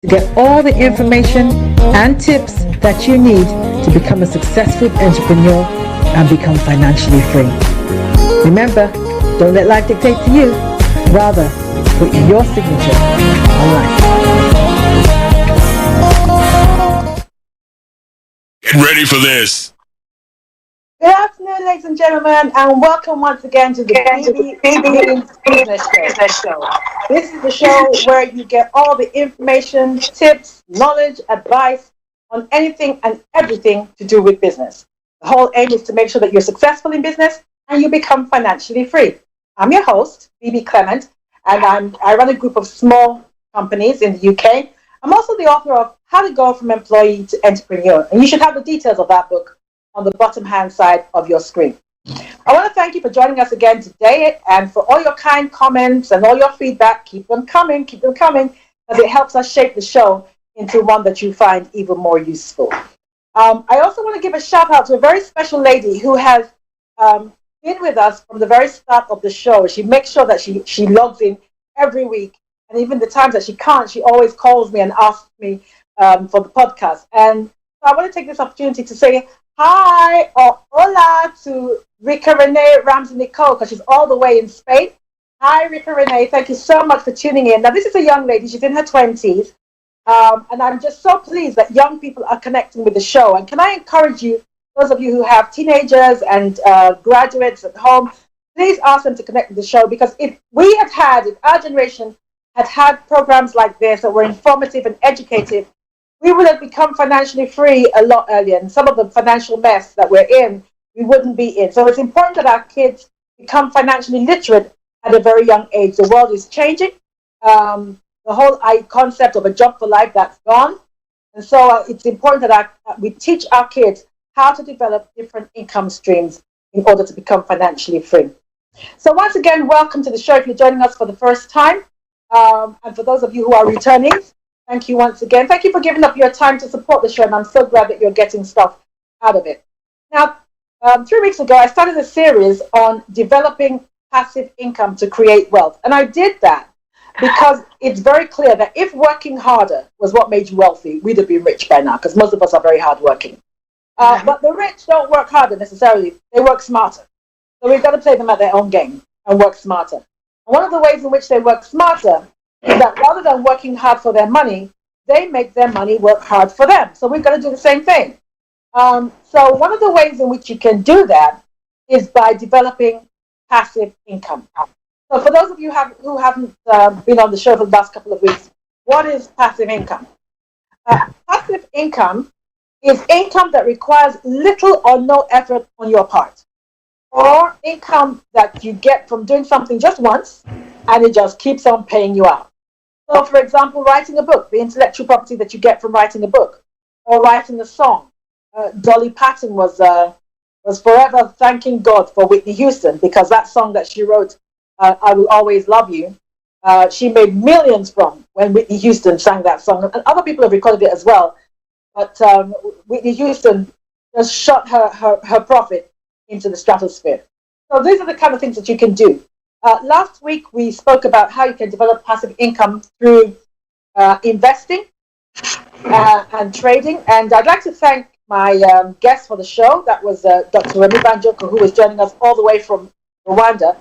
to get all the information and tips that you need to become a successful entrepreneur and become financially free. Remember, don't let life dictate to you. Rather, put your signature on life. Get ready for this. Good afternoon, ladies and gentlemen, and welcome once again to the Bebe Business Show. This is the show where you get all the information, tips, knowledge, advice on anything and everything to do with business. The whole aim is to make sure that you're successful in business and you become financially free. I'm your host, Bebe Clement, and I run a group of small companies in the UK. I'm also the author of How to Go from Employee to Entrepreneur, and you should have the details of that book on the bottom hand side of your screen. I want to thank you for joining us again today and for all your kind comments and all your feedback. Keep them coming, as it helps us shape the show into one that you find even more useful. I also want to give a shout out to a very special lady who has been with us from the very start of the show. She makes sure that she logs in every week, and even the times that she can't, she always calls me and asks me for the podcast. And so I want to take this opportunity to say hi or hola to Rika Renee Ramsey Nicole, because she's all the way in Spain. Hi, Rika Renee. Thank you so much for tuning in. Now, this is a young lady. She's in her 20s. And I'm just so pleased that young people are connecting with the show. And can I encourage you, those of you who have teenagers and graduates at home, please ask them to connect with the show, because if our generation had had programs like this that were informative and educative, we would have become financially free a lot earlier. And some of the financial mess that we're in, we wouldn't be in. So it's important that our kids become financially literate at a very young age. The world is changing. The whole concept of a job for life, that's gone. And so it's important that we teach our kids how to develop different income streams in order to become financially free. So once again, welcome to the show if you're joining us for the first time. And for those of you who are returning, thank you once again. Thank you for giving up your time to support the show, and I'm so glad that you're getting stuff out of it. Now, 3 weeks ago, I started a series on developing passive income to create wealth. And I did that because it's very clear that if working harder was what made you wealthy, we'd have been rich by now, because most of us are very hardworking. But the rich don't work harder necessarily. They work smarter. So we've got to play them at their own game and work smarter. And one of the ways in which they work smarter is that rather than working hard for their money, they make their money work hard for them. So we've got to do the same thing. So one of the ways in which you can do that is by developing passive income. So for those of you who haven't been on the show for the last couple of weeks, what is passive income? Passive income is income that requires little or no effort on your part, or income that you get from doing something just once and it just keeps on paying you out. So for example, writing a book, the intellectual property that you get from writing a book, or writing a song. Dolly Parton was forever thanking God for Whitney Houston, because that song that she wrote, I Will Always Love You, she made millions from when Whitney Houston sang that song. And other people have recorded it as well. But Whitney Houston just shot her profit into the stratosphere. So these are the kind of things that you can do. Last week, we spoke about how you can develop passive income through investing and trading. And I'd like to thank my guest for the show. That was Dr. Remy Banjoko, who was joining us all the way from Rwanda.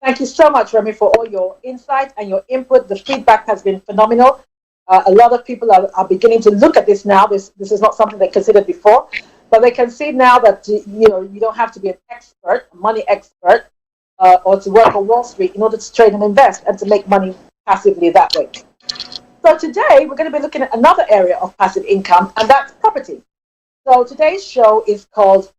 Thank you so much, Remy, for all your insight and your input. The feedback has been phenomenal. A lot of people are beginning to look at this now. This is not something they considered before, but they can see now that you don't have to be an expert, a money expert, or to work on Wall Street in order to trade and invest and to make money passively that way. So today we're going to be looking at another area of passive income, and that's property. So today's show is called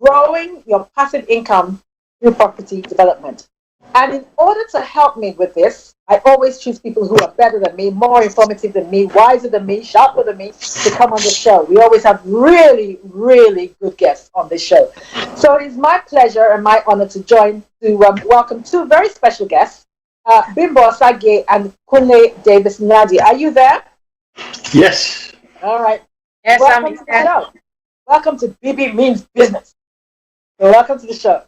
Growing Your Passive Income Through Property Development. And in order to help me with this, I always choose people who are better than me, more informative than me, wiser than me, sharper than me to come on the show. We always have really, really good guests on this show. So it is my pleasure and my honor to welcome two very special guests, Bimbola, Osagie, and Kunle Davis Nadi. Are you there? Yes. All right. Yes, welcome to the show. Welcome to Bebe Means Business. So welcome to the show.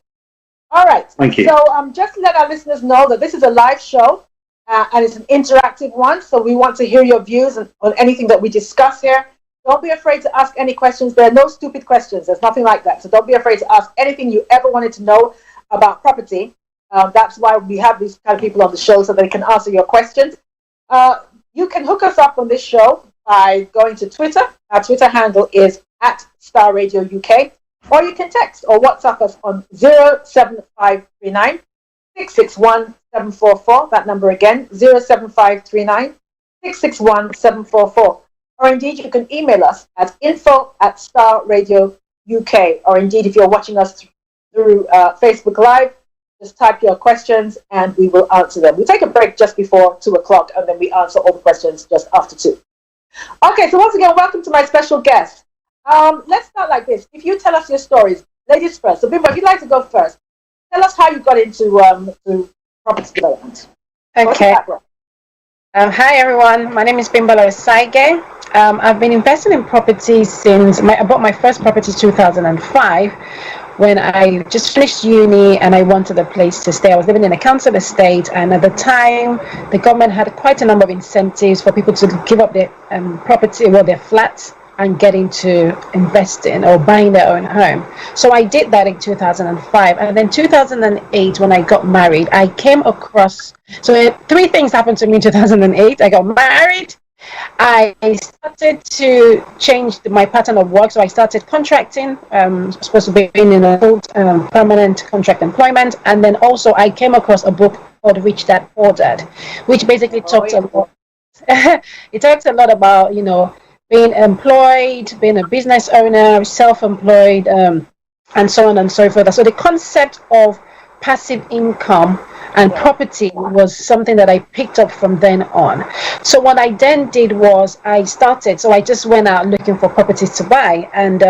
All right. Thank you. So just to let our listeners know that this is a live show, and it's an interactive one. So we want to hear your views on anything that we discuss here. Don't be afraid to ask any questions. There are no stupid questions. There's nothing like that. So don't be afraid to ask anything you ever wanted to know about property. That's why we have these kind of people on the show so they can answer your questions. You can hook us up on this show by going to Twitter. Our Twitter handle is @StarRadioUK. Or you can text or WhatsApp us on 07539 661 744. That number again, 07539 661 744. Or indeed, you can email us at info@StarRadioUK. Or indeed, if you're watching us through Facebook Live, just type your questions and we will answer them. We take a break just before 2 o'clock and then we answer all the questions just after 2. Okay, so once again, welcome to my special guest. Let's start like this. If you tell us your stories, ladies first. So Bimbo, if you'd like to go first, tell us how you got into to property development. Okay. Hi everyone, my name is Bimbola Osagie. I've been investing in property since I bought my first property in 2005 when I just finished uni and I wanted a place to stay. I was living in a council estate, and at the time the government had quite a number of incentives for people to give up their property, their flats, and get into investing or buying their own home. So I did that in 2005. And then 2008, when I got married, I came across, so 3 things happened to me in 2008. I got married, I started to change my pattern of work. So I started contracting, supposed to be in a full permanent contract employment. And then also I came across a book called Rich Dad Poor Dad, which basically talks a lot. It talks a lot about, being employed, being a business owner, self-employed, and so on and so forth. So the concept of passive income and property was something that I picked up from then on. So what I then did was I just went out looking for properties to buy. And,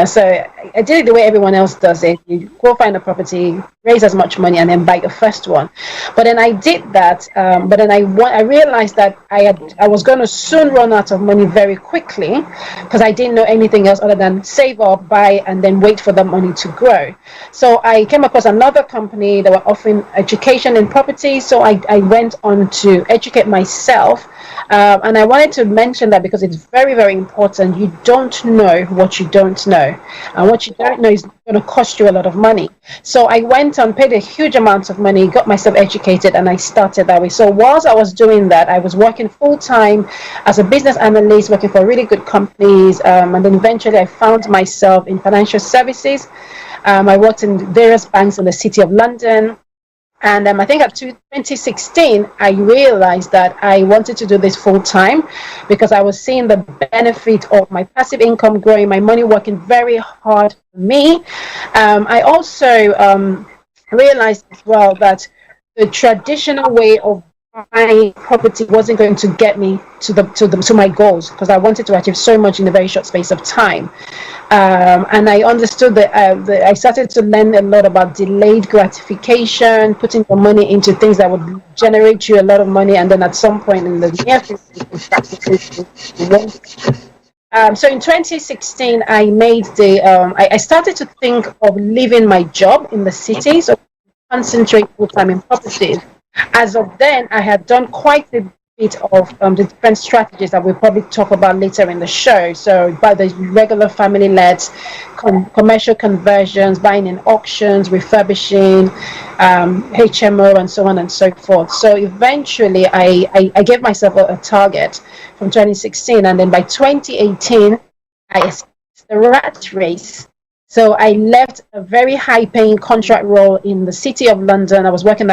so I did it the way everyone else does it. You go find a property, raise as much money, and then buy the first one. But then I did that. But then I realized that I was going to soon run out of money very quickly because I didn't know anything else other than save up, buy, and then wait for the money to grow. So I came across another company that were offering education in property, so I went on to educate myself, and I wanted to mention that because it's very, very important. You don't know what you don't know, and what you don't know is going to cost you a lot of money. So I went on, paid a huge amount of money, got myself educated, and I started that way. So whilst I was doing that, I was working full-time as a business analyst, working for really good companies, and then eventually I found myself in financial services. I worked in various banks in the City of London. And I think up to 2016, I realized that I wanted to do this full time because I was seeing the benefit of my passive income growing, my money working very hard for me. I also realized as well that the traditional way of buying property wasn't going to get me to my goals because I wanted to achieve so much in a very short space of time. And I understood that I started to learn a lot about delayed gratification, putting your money into things that would generate you a lot of money, and then at some point in the near future, you can start to so in 2016, I made I started to think of leaving my job in the city, so concentrate full time in properties. As of then, I had done quite a bit of the different strategies that we'll probably talk about later in the show. So by the regular family-led commercial conversions, buying in auctions, refurbishing, HMO, and so on and so forth. So eventually, I gave myself a target from 2016, and then by 2018, I escaped the rat race. So I left a very high-paying contract role in the City of London. I was working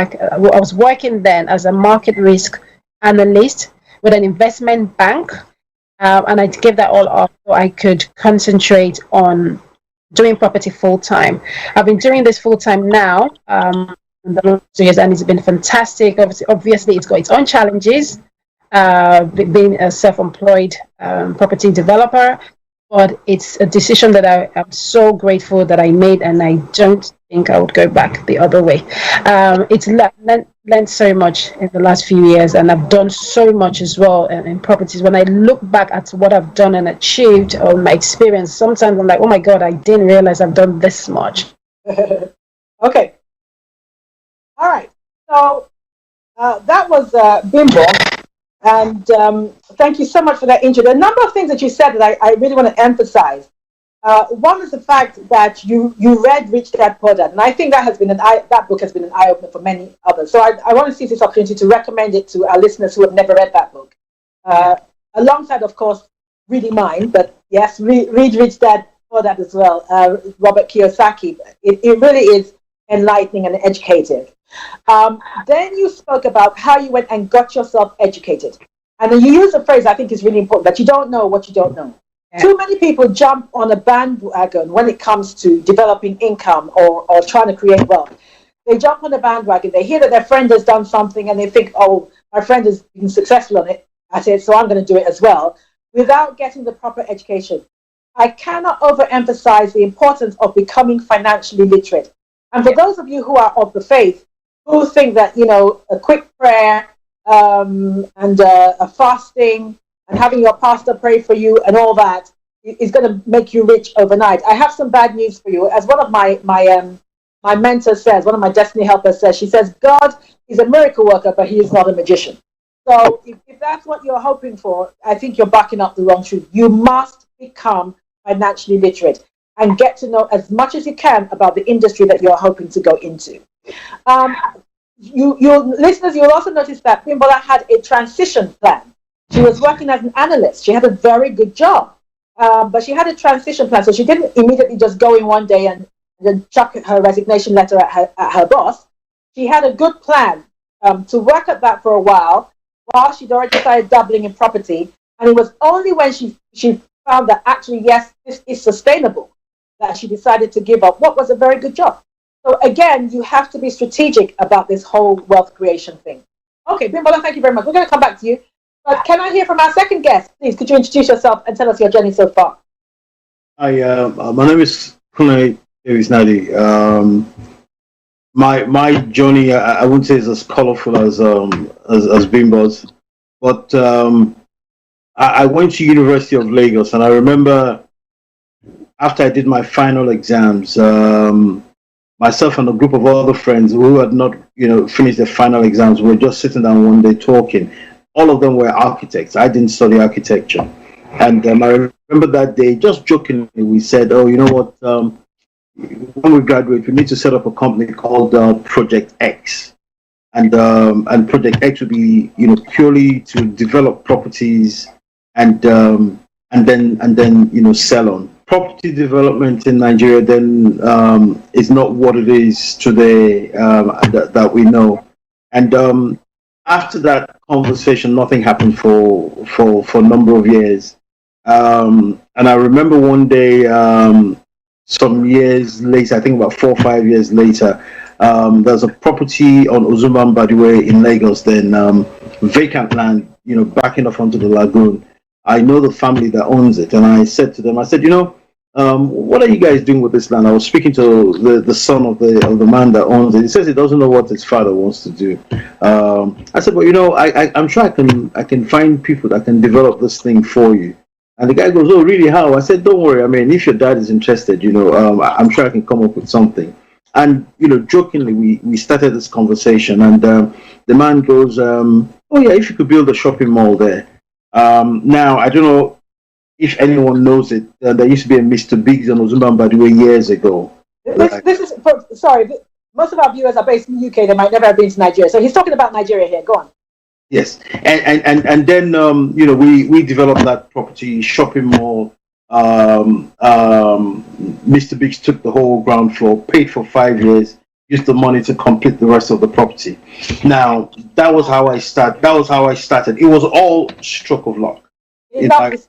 then as a market risk analyst with an investment bank, and I gave that all up so I could concentrate on doing property full-time. I've been doing this full-time now in the last 2 years, and it's been fantastic. Obviously, it's got its own challenges, being a self-employed property developer. But it's a decision that I am so grateful that I made, and I don't think I would go back the other way. It's learned so much in the last few years, and I've done so much as well in properties. When I look back at what I've done and achieved, or my experience, sometimes I'm like, oh my God, I didn't realize I've done this much. Okay. All right. So That was Bimbo. And thank you so much for that intro. There are a number of things that you said that I really want to emphasize. One is the fact that you read Rich Dad Poor Dad, and I think that has been that book has been an eye opener for many others. So I want to seize this opportunity to recommend it to our listeners who have never read that book, alongside, of course, reading mine. But yes, read Rich Dad Poor Dad as well, Robert Kiyosaki. It really is enlightening and educative. Then you spoke about how you went and got yourself educated, and then you used a phrase I think is really important, that you don't know what you don't know. Yeah. Too many people jump on a bandwagon when it comes to developing income or trying to create wealth. They jump on the bandwagon, they hear that their friend has done something and they think, oh, my friend has been successful on it, I said, so I'm going to do it as well, without getting the proper education. I cannot overemphasize the importance of becoming financially literate. And for those of you who are of the faith, who think that, a quick prayer and a fasting and having your pastor pray for you and all that is going to make you rich overnight. I have some bad news for you. As one of my mentors says, one of my destiny helpers says, she says, God is a miracle worker, but he is not a magician. So if that's what you're hoping for, I think you're backing up the wrong truth. You must become financially literate and get to know as much as you can about the industry that you're hoping to go into. Your listeners, you'll also notice that Bimbola had a transition plan. She was working as an analyst. She had a very good job, but she had a transition plan. So she didn't immediately just go in one day and then chuck her resignation letter at her boss. She had a good plan to work at that for a while she'd already started dabbling in property. And it was only when she found that actually, yes, this is sustainable, that she decided to give up what was a very good job. So again, you have to be strategic about this whole wealth creation thing. Okay, Bimbola, thank you very much. We're going to come back to you. But can I hear from our second guest? Please, could you introduce yourself and tell us your journey so far? Hi, my name is Clement. My journey, I wouldn't say is as colorful as Bimbo's, but I went to University of Lagos, and I remember after I did my final exams, myself and a group of other friends who had not, finished their final exams, were just sitting down one day talking. All of them were architects. I didn't study architecture. And I remember that day, just jokingly, we said, oh, you know what, when we graduate, we need to set up a company called Project X. And Project X would be, purely to develop properties and then sell on. Property development in Nigeria then is not what it is today that we know. And after that conversation, nothing happened for a number of years. And I remember one day, some years later, I think about 4 or 5 years later, there's a property on Ozumbambadiwe in Lagos, then vacant land, backing off onto the lagoon. I know the family that owns it, and I said to them, what are you guys doing with this land? I was speaking to the son of the man that owns it. He says he doesn't know what his father wants to do. I said, well, I'm sure I can find people that can develop this thing for you. And the guy goes, oh, really? How? I said, don't worry. I mean, if your dad is interested, I'm sure I can come up with something. And, jokingly, we started this conversation. And the man goes, oh, yeah, if you could build a shopping mall there. Now, I don't know if anyone knows it. There used to be a Mr. Biggs on Ozumbambadiwe years ago. Sorry, most of our viewers are based in the UK. They might never have been to Nigeria. So he's talking about Nigeria here. Go on. Yes, and then we developed that property shopping mall. Mr. Biggs took the whole ground floor, paid for 5 years, used the money to complete the rest of the property. Now that was how I started. It was all stroke of luck. Because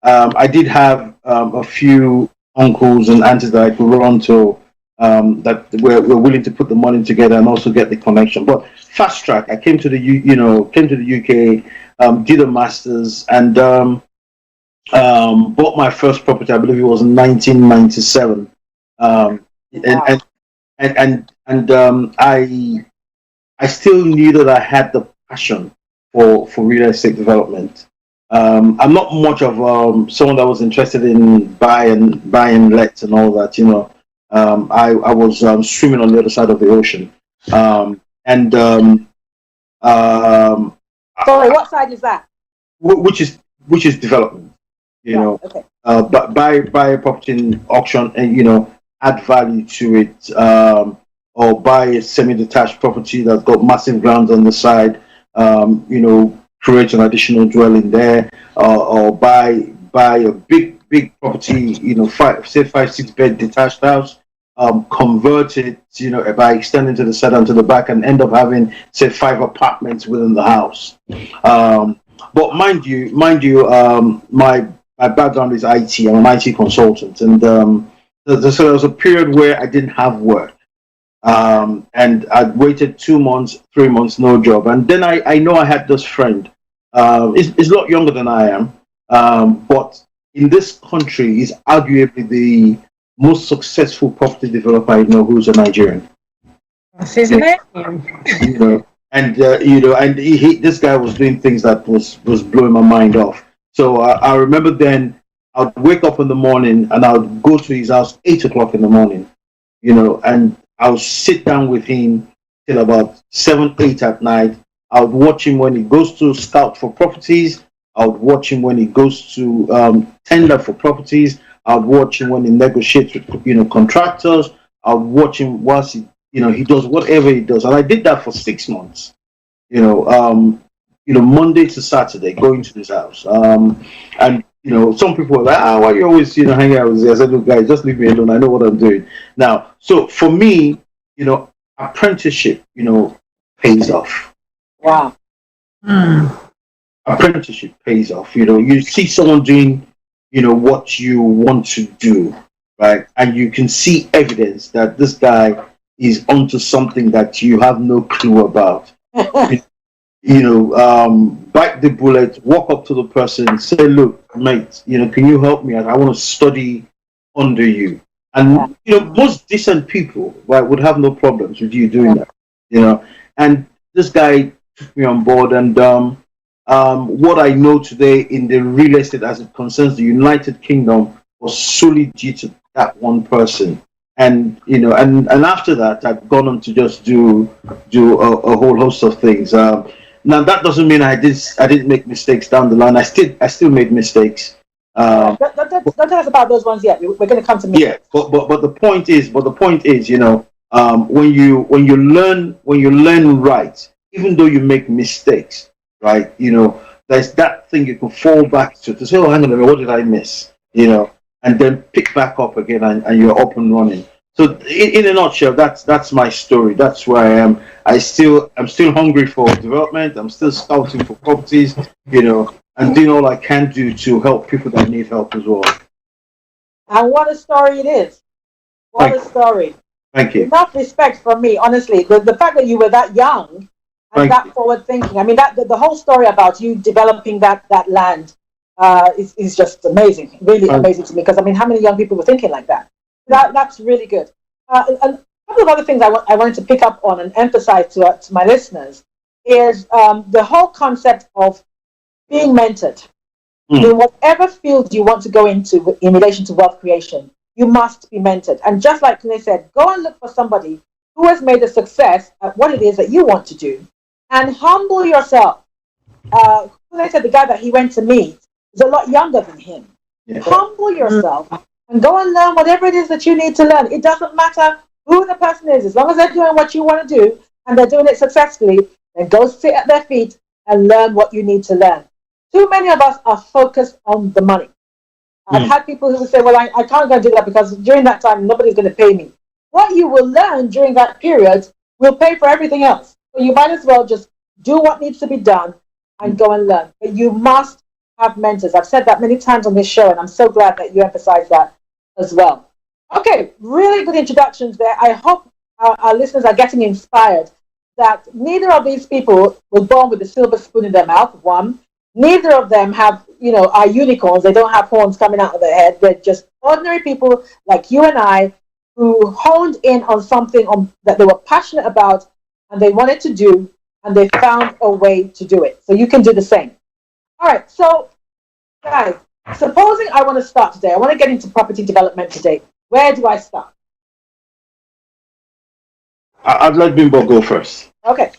I did have a few uncles and aunties that I could run to. That were willing to put the money together and also get the connection. But fast track, I came to the UK, did a master's, and bought my first property. I believe it was in 1997. Wow. I still knew that I had the passion for real estate development. I'm not much of someone that was interested in buy and let and all that, I was swimming on the other side of the ocean, and um, Sorry, what side is that? which is development. You Right, know, okay. but buy a property in auction and add value to it, or buy a semi-detached property that's got massive grounds on the side. Create an additional dwelling there, or buy a big property. Five 6 bed detached house. Convert it, by extending to the side and to the back, and end up having, say, 5 apartments within the house. But my background is IT. I'm an IT consultant, and so there was a period where I didn't have work, and I'd waited 2 months, 3 months, no job, and then I know I had this friend. He's a lot younger than I am, but in this country, he's arguably the most successful property developer I know, who's a Nigerian. What's his name? And this guy was doing things that was blowing my mind off. So I remember then I'd wake up in the morning and I'd go to his house 8 o'clock in the morning, and I'll sit down with him till about 7, 8 at night. I would watch him when he goes to scout for properties. I would watch him when he goes to tender for properties. I would watch him when he negotiates with contractors. I would watch him whilst he does whatever he does, and I did that for 6 months. Monday to Saturday, going to his house. And some people were like, why are you always hanging out with me? I said, look, guys, just leave me alone. I know what I'm doing now. So for me, apprenticeship, pays off. Wow. Apprenticeship pays off. You see someone doing, what you want to do, right? And you can see evidence that this guy is onto something that you have no clue about. Bite the bullet, walk up to the person, say, look, mate, can you help me? I want to study under you. And, most decent people, right, would have no problems with you doing that, And this guy took me on board, and what I know today in the real estate as it concerns the United Kingdom was solely due to that one person. And and after that, I've gone on to just do a whole host of things. Now that doesn't mean I didn't make mistakes down the line. I still made mistakes. Don't tell us about those ones yet. We're going to come to me. Yeah, but the point is, when you learn right, even though you make mistakes, right, there's that thing you can fall back to say, oh, hang on a minute, what did I miss? And then pick back up again, and you're up and running. So in a nutshell, that's my story. That's where I am. I'm still hungry for development. I'm still scouting for properties, and doing all I can do to help people that need help as well. And what a story it is. What a story. Thank you. Enough respect from me, honestly. The fact that you were that young and that forward thinking. I mean, the whole story about you developing that land is just amazing, really amazing to me. Because I mean, how many young people were thinking like that? That's really good. A couple of other things I wanted to pick up on and emphasize to my listeners is the whole concept of being mentored. In whatever field you want to go into in relation to wealth creation, you must be mentored. And just like they said, go and look for somebody who has made a success at what it is that you want to do, and humble yourself. They said the guy that he went to meet is a lot younger than him. Yeah. Humble yourself and go and learn whatever it is that you need to learn. It doesn't matter who the person is, as long as they're doing what you want to do and they're doing it successfully, then go sit at their feet and learn what you need to learn. Too many of us are focused on the money. I've had people who will say, well, I can't go and do that because during that time, nobody's going to pay me. What you will learn during that period will pay for everything else. So you might as well just do what needs to be done and go and learn. But you must have mentors. I've said that many times on this show, and I'm so glad that you emphasize that as well. Okay, really good introductions there. I hope our listeners are getting inspired that neither of these people were born with a silver spoon in their mouth, one. Neither of them are unicorns. They don't have horns coming out of their head. They're just ordinary people like you and I who honed in on something that they were passionate about and they wanted to do, and they found a way to do it. So you can do the same. All right, so guys, supposing I want to start today. I want to get into property development today. Where do I start? I'd let Bimbo go first. Okay.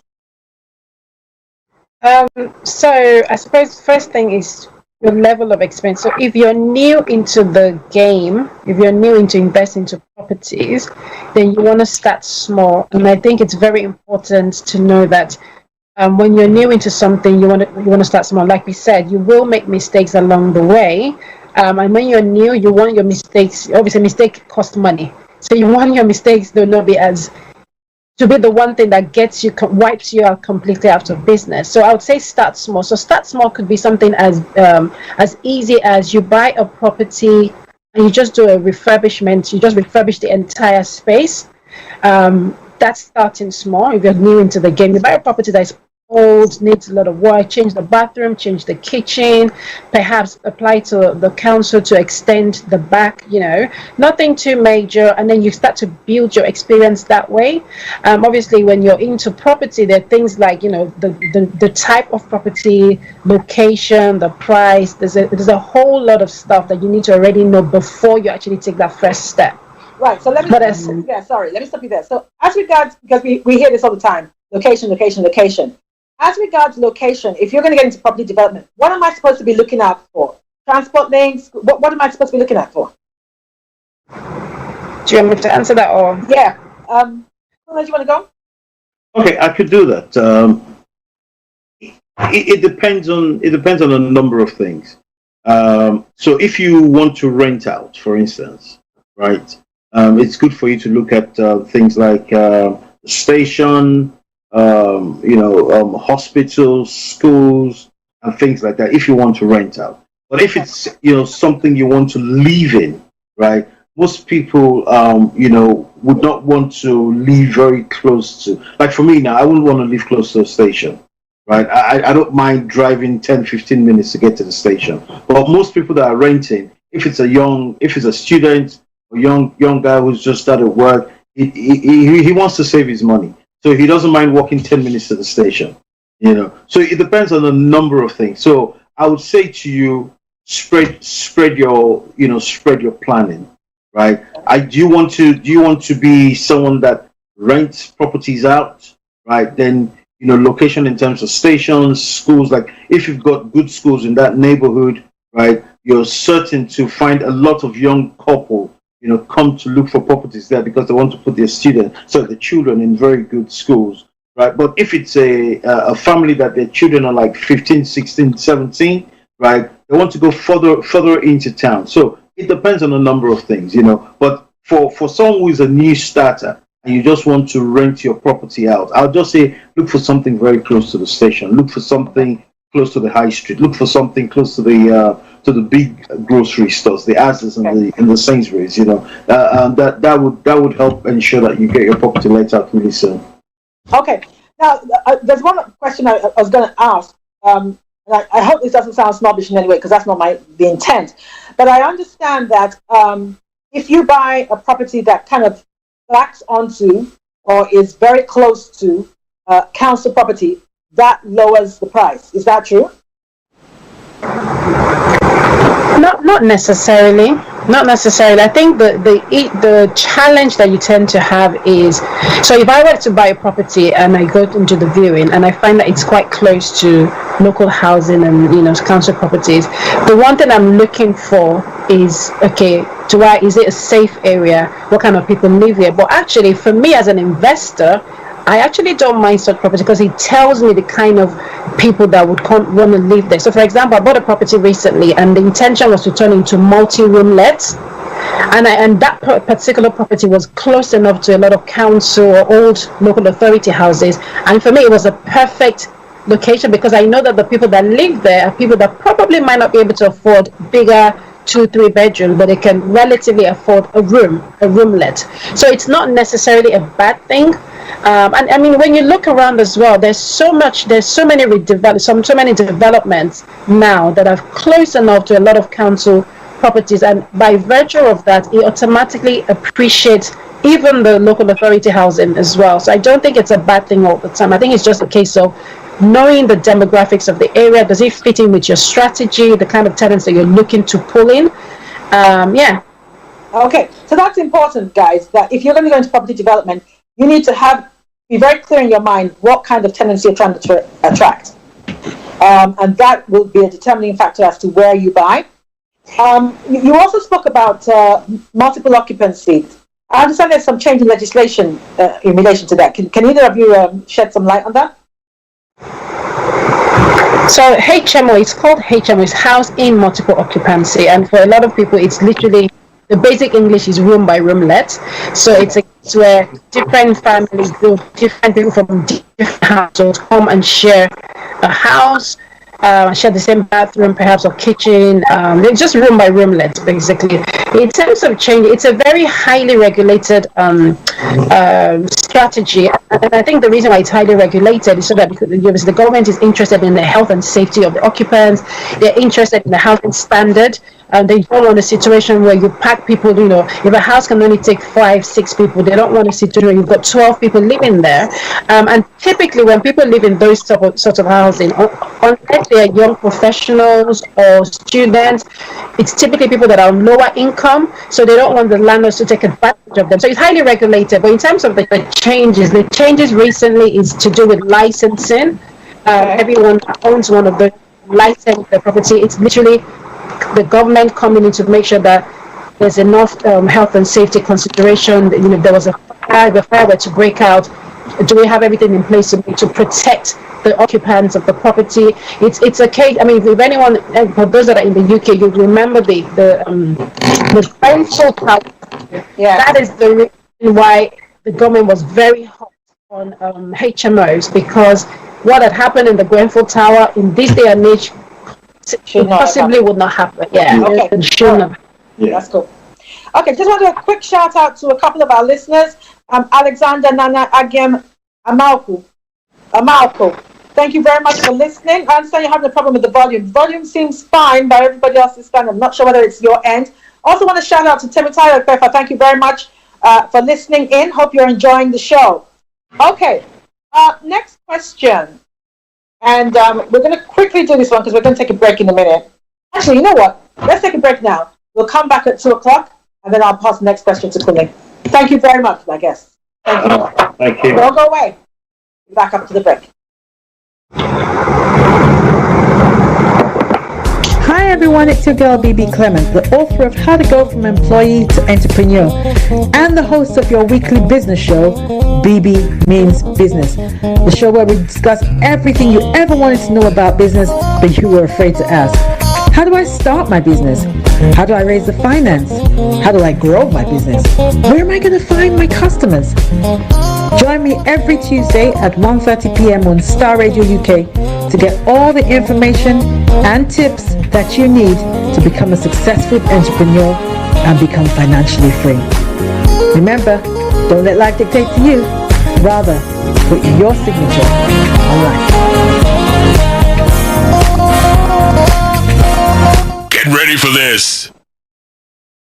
So I suppose first thing is your level of experience. So if you're new into the game, if you're new into investing into properties, then you want to start small. And I think it's very important to know that when you're new into something, you want to start small. Like we said, you will make mistakes along the way. And when you're new, you want your mistakes. Obviously, mistake cost money, so you want your mistakes to not be as to be the one thing that gets you wipes you out completely out of business. So I would say start small. So start small could be something as easy as you buy a property and you just do a refurbishment. You just refurbish the entire space. That's starting small. If you're new into the game, you buy a property that is old, needs a lot of work, change the bathroom, change the kitchen, perhaps apply to the council to extend the back, nothing too major, and then you start to build your experience that way. Obviously, when you're into property, there are things like, the type of property, location, the price. There's a whole lot of stuff that you need to already know before you actually take that first step. Right. So let me stop you there. Sorry, let me stop you there. So as regards, because we hear this all the time, location. As regards location, if you're going to get into property development, what am I supposed to be looking out for? Transport links? What am I supposed to be looking out for? Do you want me to answer that or? Yeah. Do you want to go? Okay, I could do that. It depends on a number of things. So if you want to rent out, for instance, right, it's good for you to look at things like station, hospitals, schools, and things like that, if you want to rent out. But if it's, something you want to live in, right? Most people, would not want to live very close to, like for me now, I wouldn't want to live close to a station, right? I don't mind driving 10, 15 minutes to get to the station. But most people that are renting, if it's a student, a young guy who's just started work, he wants to save his money. So he doesn't mind walking 10 minutes to the station, So it depends on a number of things. So I would say to you, spread your planning, right? Do you want to be someone that rents properties out, right? Then location in terms of stations, schools. Like if you've got good schools in that neighborhood, right? You're certain to find a lot of young couple come to look for properties there because they want to put their the children in very good schools, right? But if it's a family that their children are like 15, 16, 17, right? They want to go further into town. So it depends on a number of things, But for someone who is a new starter and you just want to rent your property out, I'll just say look for something very close to the station. Look for something close to the high street. Look for something close to the big grocery stores, the Asda's and the Sainsbury's. That would help ensure that you get your property let out really soon. Okay. Now, there's one question I was going to ask. And I hope this doesn't sound snobbish in any way because that's not the intent. But I understand that if you buy a property that kind of backs onto or is very close to council property, that lowers the price. Is that true? Not necessarily. Not necessarily. I think the challenge that you tend to have is, so if I were to buy a property and I go into the viewing and I find that it's quite close to local housing and council properties, the one thing I'm looking for is, okay, is it a safe area? What kind of people live here? But actually, for me as an investor, I actually don't mind such property because it tells me the kind of people that would want to live there. So, for example, I bought a property recently, and the intention was to turn into multi-room lets, and that particular property was close enough to a lot of council or old local authority houses, and for me, it was a perfect location because I know that the people that live there are people that probably might not be able to afford bigger 2-3 bedroom, but they can relatively afford a roomlet. So it's not necessarily a bad thing. And I mean, when you look around as well, there's so many developments now that are close enough to a lot of council properties, and by virtue of that, it automatically appreciates even the local authority housing as well. So I don't think it's a bad thing all the time. I think it's just a case of knowing the demographics of the area. Does it fit in with your strategy, the kind of tenants that you're looking to pull in? Yeah. Okay, so that's important, guys, that if you're going to go into property development, you need to have be very clear in your mind what kind of tenancy you're trying to attract. And that will be a determining factor as to where you buy. You also spoke about multiple occupancy. I understand there's some change in legislation in relation to that. Can either of you shed some light on that? So HMO, it's called HMO, it's house in multiple occupancy, and for a lot of people, it's literally the basic English is room by room let. So it's a case where different families, different people from different households come and share a house, share the same bathroom, perhaps, or kitchen. It's just room by room let, basically. In terms of change, it's a very highly regulated strategy, and I think the reason why it's highly regulated is so that because the government is interested in the health and safety of the occupants. They're interested in the housing standard. They don't want a situation where you pack people, if a house can only take 5-6 people, they don't want a situation where you've got 12 people living there. And typically when people live in those sorts of housing, unless they are young professionals or students, it's typically people that are on lower income, so they don't want the landlords to take advantage of them. So it's highly regulated. But in terms of the changes recently is to do with licensing. Everyone owns one of the license the property. It's literally the government coming in to make sure that there's enough health and safety consideration. If there was a fire, the fire were to break out, do we have everything in place to protect the occupants of the property? It's a case. I mean, if anyone, for those that are in the UK, you remember the Grenfell Tower. Yeah, that is the reason why the government was very hot on HMOs, because what had happened in the Grenfell Tower in this day and age possibly would not happen. Yeah, okay. That's cool. Okay, just want to do a quick shout out to a couple of our listeners. Alexander, Nana, Agem, Amalku. Thank you very much for listening. I understand you're having a problem with the volume. Volume seems fine by everybody else's standard. I'm not sure whether it's your end. Also want to shout out to Timothy Befa. Thank you very much for listening in. Hope you're enjoying the show. Okay, next question. And we're going to quickly do this one because we're going to take a break in a minute. Actually, you know what? Let's take a break now. We'll come back at 2 o'clock, and then I'll pass the next question to Clement. Thank you very much, I guess. Thank you. Thank you. Don't go away. Back up to the break. Hi everyone, it's your girl Bebe Clement, the author of How to Go From Employee to Entrepreneur and the host of your weekly business show, Bebe Means Business, the show where we discuss everything you ever wanted to know about business but you were afraid to ask. How do I start my business? How do I raise the finance? How do I grow my business? Where am I going to find my customers? Join me every Tuesday at 1:30 p.m. on Star Radio UK to get all the information and tips that you need to become a successful entrepreneur and become financially free. Remember, don't let life dictate to you. Rather, put your signature on life. Get ready for this.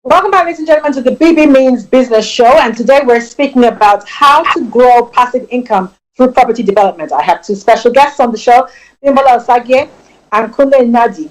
Welcome back, ladies and gentlemen, to the Bebe Means Business Show. And today we're speaking about how to grow passive income through property development. I have two special guests on the show, Bimbola Osagie and Clement Nadi.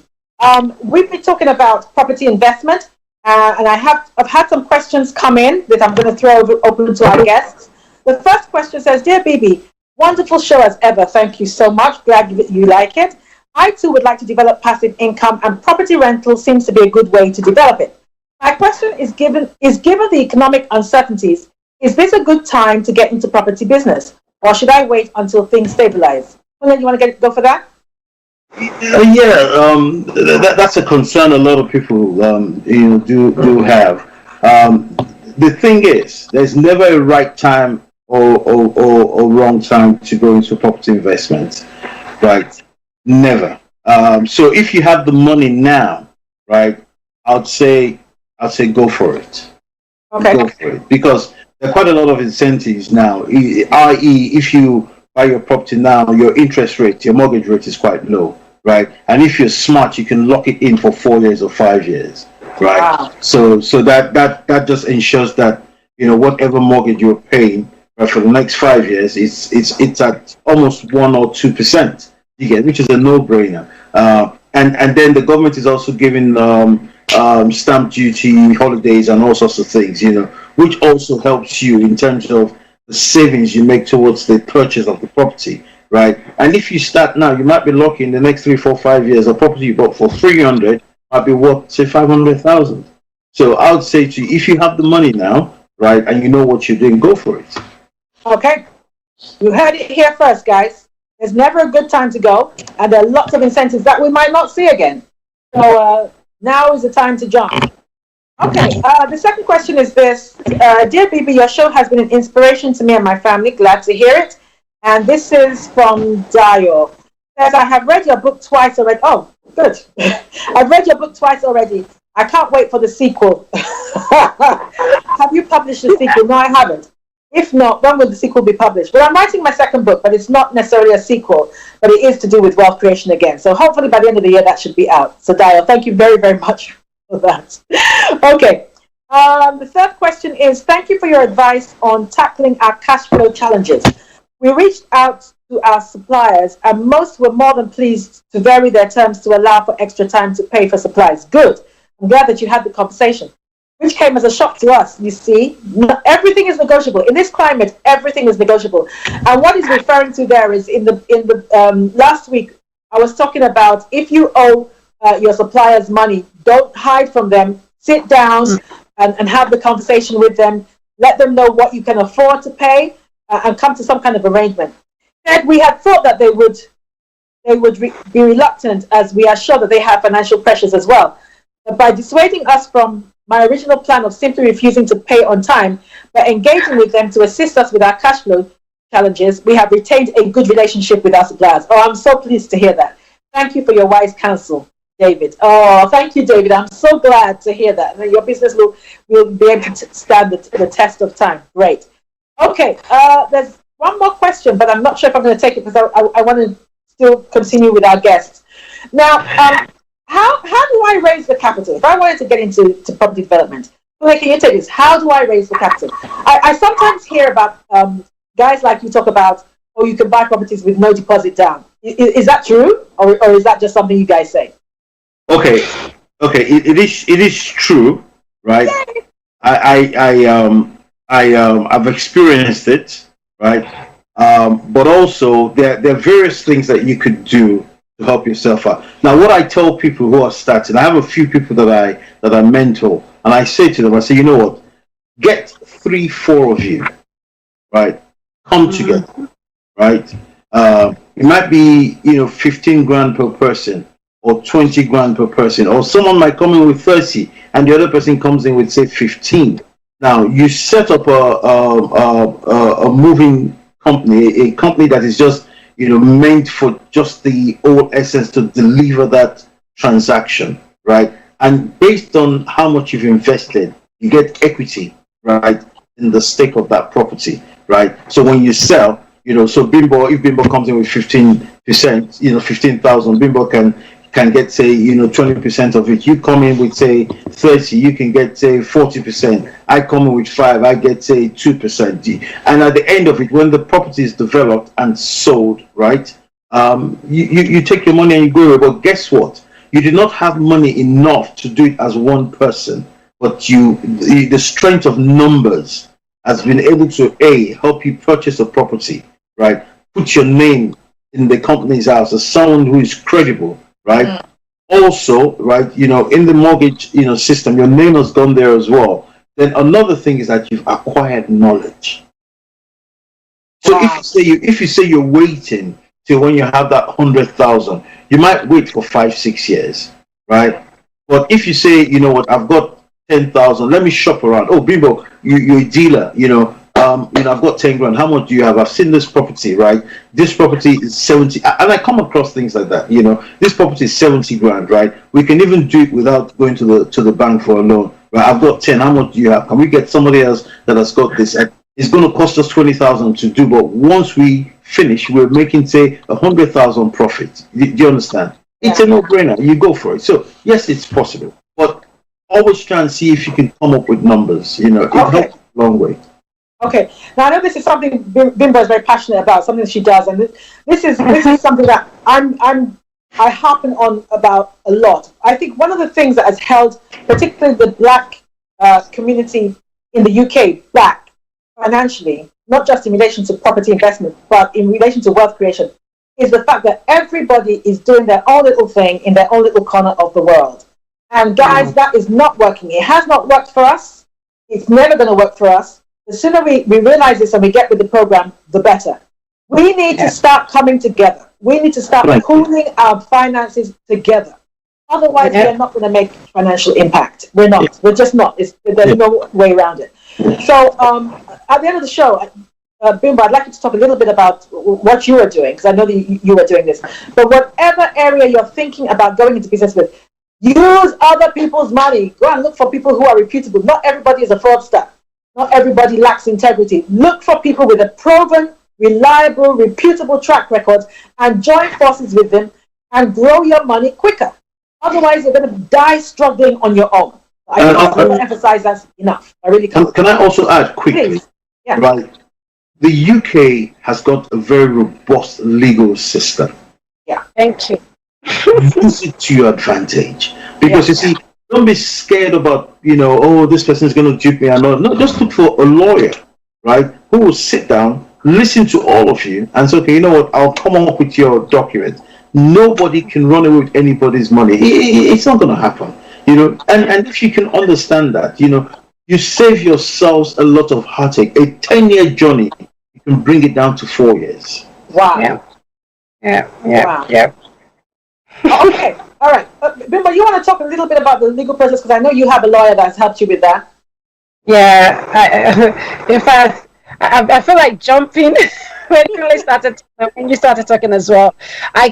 We've been talking about property investment, and I've had some questions come in that I'm going to throw open to our guests. The first question says, Dear Bebe, wonderful show as ever. Thank you so much. Glad you like it. I too would like to develop passive income, and property rental seems to be a good way to develop it. My question is, given the economic uncertainties, is this a good time to get into property business, or should I wait until things stabilize? Well, you want to go for that? That's a concern a lot of people do have. The thing is, there's never a right time or wrong time to go into property investment, right? Never. So if you have the money now, right, I'd say go for it. Okay. Go for it, because there are quite a lot of incentives now. I.e., if you buy your property now, your interest rate, your mortgage rate is quite low, right? And if you're smart, you can lock it in for 4 years or 5 years, right? Wow. So that just ensures that whatever mortgage you're paying, right, for the next 5 years, it's at almost 1 or 2%. You get, which is a no-brainer. And then the government is also giving stamp duty, holidays, and all sorts of things, which also helps you in terms of the savings you make towards the purchase of the property, right? And if you start now, you might be lucky in the next 3, 4, 5 years, a property you bought for 300 might be worth, say, 500,000. So I would say to you, if you have the money now, right, and you know what you're doing, go for it. Okay. You heard it here first, guys. There's never a good time to go, and there are lots of incentives that we might not see again. So now is the time to jump. Okay, the second question is this. Dear Bebe, your show has been an inspiration to me and my family. Glad to hear it. And this is from Dio. Says, I have read your book twice already. Oh, good. I've read your book twice already. I can't wait for the sequel. Have you published the sequel? No, I haven't. If not, when will the sequel be published? Well, I'm writing my second book, but it's not necessarily a sequel, but it is to do with wealth creation again. So hopefully by the end of the year, that should be out. So Dio, thank you very, very much for that. Okay. The third question is, thank you for your advice on tackling our cash flow challenges. We reached out to our suppliers, and most were more than pleased to vary their terms to allow for extra time to pay for supplies. Good. I'm glad that you had the conversation, which came as a shock to us. You see, everything is negotiable. In this climate, everything is negotiable. And what he's referring to there is in the last week, I was talking about if you owe your suppliers money, don't hide from them. Sit down and have the conversation with them. Let them know what you can afford to pay and come to some kind of arrangement. And we had thought that they would be reluctant, as we are sure that they have financial pressures as well. But by dissuading us from my original plan of simply refusing to pay on time, but engaging with them to assist us with our cash flow challenges, we have retained a good relationship with our suppliers. Oh, I'm so pleased to hear that. Thank you for your wise counsel, David. Oh, thank you, David. I'm so glad to hear that. Your business will be able to stand the test of time. Great. Okay, there's one more question, but I'm not sure if I'm going to take it because I want to still continue with our guests. Now, how do I raise the capital? If I wanted to get into property development, can you take this? How do I raise the capital? I sometimes hear about guys like you talk about, oh, you can buy properties with no deposit down. Is that true, or is that just something you guys say? Okay, it is true, right? I've experienced it, right? But also there are various things that you could do to help yourself out. Now, what I tell people who are starting, I have a few people that I mentor, and I say to them, I say, you know what? Get 3, 4 of you, right? Come together, right? It might be 15 grand per person, or 20 grand per person, or someone might come in with 30, and the other person comes in with say 15. Now you set up a moving company, a company that is just meant for just the old essence to deliver that transaction, right? And based on how much you've invested, you get equity, right, in the stake of that property, right? So when you sell, so if Bimbo comes in with 15%, 15,000, Bimbo can get say 20% of it. You come in with say 30, you can get say 40%. I come in with 5, I get say 2%. And at the end of it, when the property is developed and sold, right, you take your money and you go away. But guess what? You did not have money enough to do it as one person, but the strength of numbers has been able to help you purchase a property, right? Put your name in the company's house as someone who is credible, right? Also, right, in the mortgage, system, your name has gone there as well. Then another thing is that you've acquired knowledge. So if you say you're waiting till when you have that 100,000, you might wait for 5, 6 years, right? But if you say, you know what, I've got 10,000, let me shop around. Oh, Bimbo, you're a dealer, I've got 10 grand. How much do you have? I've seen this property, right? This property is 70, and I come across things like that. This property is 70 grand, right? We can even do it without going to the bank for a loan, right? I've got 10. How much do you have? Can we get somebody else that has got this? And it's going to cost us 20,000 to do, but once we finish, we're making say 100,000 profit. Do you understand? Yeah. It's a no-brainer. You go for it. So yes, it's possible, but always try and see if you can come up with numbers. It helps a long way. Okay. Now I know this is something Bimbo is very passionate about, something that she does, and this is something that I harpen on about a lot. I think one of the things that has held, particularly the Black community in the UK, back financially not just in relation to property investment, but in relation to wealth creation, is the fact that everybody is doing their own little thing in their own little corner of the world. And guys, that is not working. It has not worked for us. It's never going to work for us. The sooner we realize this and we get with the program, the better. We need to start coming together. We need to start pooling our finances together. Otherwise, we're not going to make financial impact. We're not. We're just not. There's no way around it. So at the end of the show, Bimbo, I'd like you to talk a little bit about what you are doing, because I know that you are doing this. But whatever area you're thinking about going into business with, use other people's money. Go and look for people who are reputable. Not everybody is a fraudster. Not everybody lacks integrity. Look for people with a proven, reliable, reputable track record and join forces with them and grow your money quicker. Otherwise, you're going to die struggling on your own. I can't emphasize that enough. I really can't. Can I also add quickly? Yeah. Right. The UK has got a very robust legal system. Yeah. Thank you. Use it to your advantage. Because you see, don't be scared about, this person is going to dupe me or not. No, just look for a lawyer, right, who will sit down, listen to all of you, and say, okay, you know what, I'll come up with your document. Nobody can run away with anybody's money. It's not going to happen. And if you can understand that, you save yourselves a lot of heartache. A 10-year journey, you can bring it down to 4 years. Wow. Yeah. Wow. Okay. All right. Bimbo, you want to talk a little bit about the legal process, because I know you have a lawyer that's helped you with that. Yeah. In fact, I feel like jumping when you started talking as well. I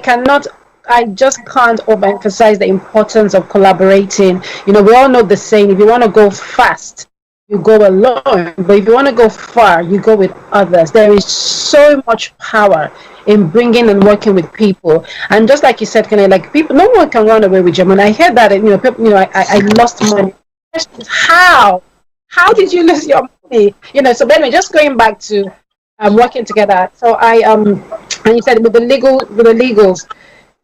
just can't overemphasize the importance of collaborating. We all know the saying, if you want to go fast, you go alone. But if you want to go far, you go with others. There is so much power in bringing and working with people. And just like you said, people, no one can run away with your money. I heard that, people, I lost money. How did you lose your money? So anyway, just going back to working together. So and you said with the legals,